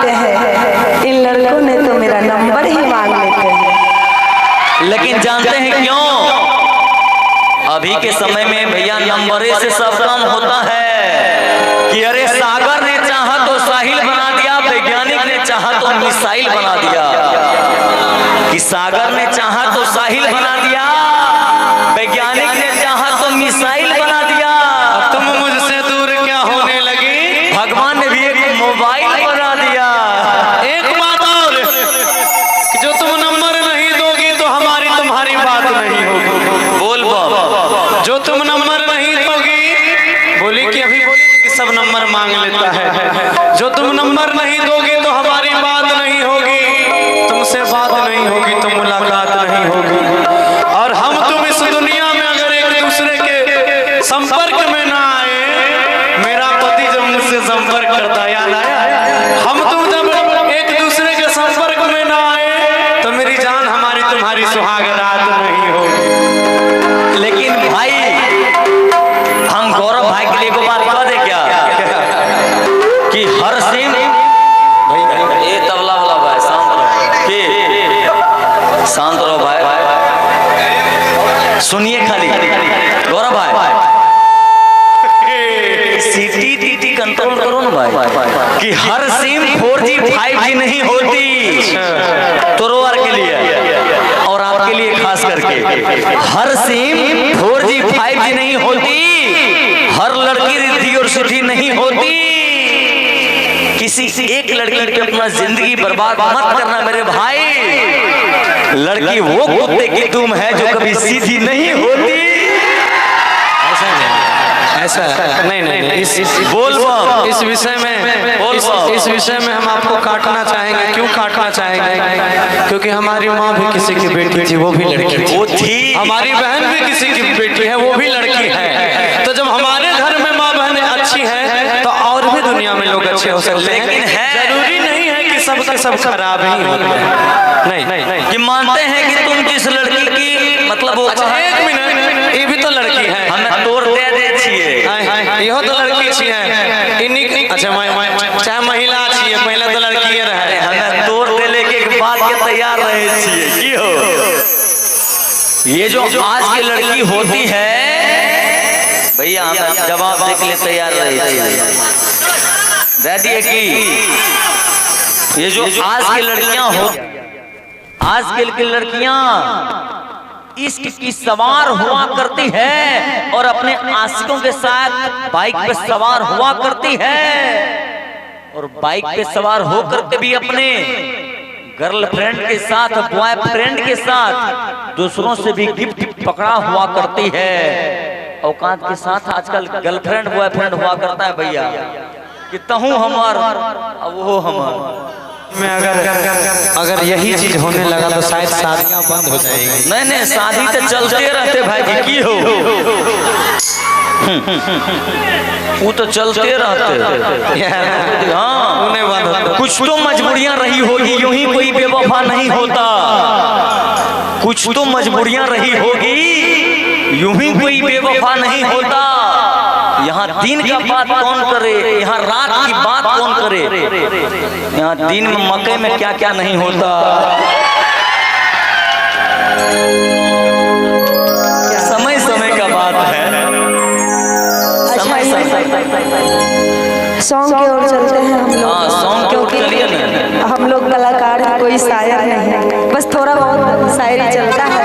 आते हैं, इन लड़कों ने तो मेरा नंबर ही मांग लेते हैं। लेकिन जानते हैं क्यों? अभी के समय में भैया नंबरे से सब काम होता है। कि अरे सागर ने चाहा तो साहिल बना दिया, वैज्ञानिक ने चाहा तो मिसाइल बना दिया। कि सागर ने चाहा तो साहिल बना दिया, वैज्ञानिक ने चाहा तो मिसाइल बना दिया। तुम मुझसे दूर क्या होने लगी? भगवान ने भी एक मोबाइल बना दिया। एक बात और, जो तुम नंबर नहीं दोगी तो हमारी तुम्हारी बात नहीं होगी। बोल बाबा, जो तुम नंबर नहीं दोगी, बोली कि अभी बोली कि सब नंबर मांग लेता है। जो तुम नंबर नहीं दोगी तो हमारी बात नहीं होगी, तुमसे बात नहीं होगी तो मुलाकात नहीं होगी। और हम तुम इस दुनिया में अगर एक दूसरे के संपर्क में ना आए, मेरा पति जब मुझसे संपर्क करता, याद आया, हम तुम जब एक दूसरे के संपर्क में ना आए तो मेरी जान हमारी तुम्हारी सुहाग रात नहीं होगी। लेकिन भाई हम गौरव भाई के लिए को बात बता दे क्या? कि हर सिंह ये तबला वाला भाई शांत रहो, कि शांत रहो भाई, सुनिए खाली गौरव भाई, सीटी टीटी कंट्रोल करो ना भाई। कि हर सिम 4G 5G नहीं होती, तोरोवर के लिए और आपके लिए खास करके। हर सिम 4G 5G नहीं होती, हर लड़की रिद्धि और सिद्धि नहीं होती। किसी एक लड़की पे अपना जिंदगी बर्बाद मत करना मेरे भाई। लड़की वो कुत्ते की दुम है जो कभी सीधी नहीं होती। ऐसा नहीं नहीं नहीं, इस विषय में इस विषय में हम आपको काटना चाहेंगे। क्यों काटना चाहेंगे? क्योंकि हमारी माँ भी किसी की बेटी थी, वो भी लड़की थी। वो थी, हमारी बहन भी किसी की बेटी है, वो भी लड़की है। तो जब हमारे घर में माँ बहनें अच्छी हैं तो और भी दुनिया में लोग अच्छे हो सकते हैं। लेकिन है जरूरी नहीं है कि सबके सब खराब ही होते हैं। नहीं, कि मानते हैं कि तुम जिस लड़की की मतलब वो, अच्छा एक मिनट, ये भी तो लड़की है। हमें तोड़ दे छिए, इहो तो लड़की छिए। इन्हीं अच्छा चाहे महिला छिए, पहले तो लड़की रहे। हमें तोड़ दे लेके एक बात के तैयार रहे छिए। की हो ये जो आज की लड़की होती है भैया, हमें जवाब देने के लिए तैयार रहे छिए। दे दिए कि ये जो आज की लड़कियां हो, आजकल की लड़कियां इश्क की सवार हुआ करती है और अपने आशिकों के साथ बाइक पे सवार हुआ करती है। और बाइक पे सवार होकर के भी अपने गर्लफ्रेंड के साथ, बॉयफ्रेंड के साथ दूसरों से भी गिफ्ट पकड़ा हुआ करती है। औकात के साथ आजकल गर्लफ्रेंड बॉयफ्रेंड हुआ करता है भैया। कि तहु हमार वो हमार में अगर यही चीज होने लगा तो शायद शादियां बंद हो जाएंगी। नहीं, शादी तो चलते रहते भाई। की हो वो तो चलते रहते। हाँ, उन्हें बंद होता। कुछ तो मजबूरियां रही होगी, यूं ही कोई बेवफा नहीं होता। कुछ तो मजबूरियां रही होगी, यूं ही कोई बेवफा नहीं होता। यहाँ दिन का बात कौन करे, यहाँ रात की बात कौन करे। यहाँ दिन में मकई में क्या क्या नहीं होता। समय समय का बात है। सॉन्ग की ओर चलते हैं हम लोग। हाँ, सॉन्ग की ओर चलिए ना। हम लोग कलाकार हैं, कोई शायर नहीं, बस थोड़ा बहुत शायरी चलता है।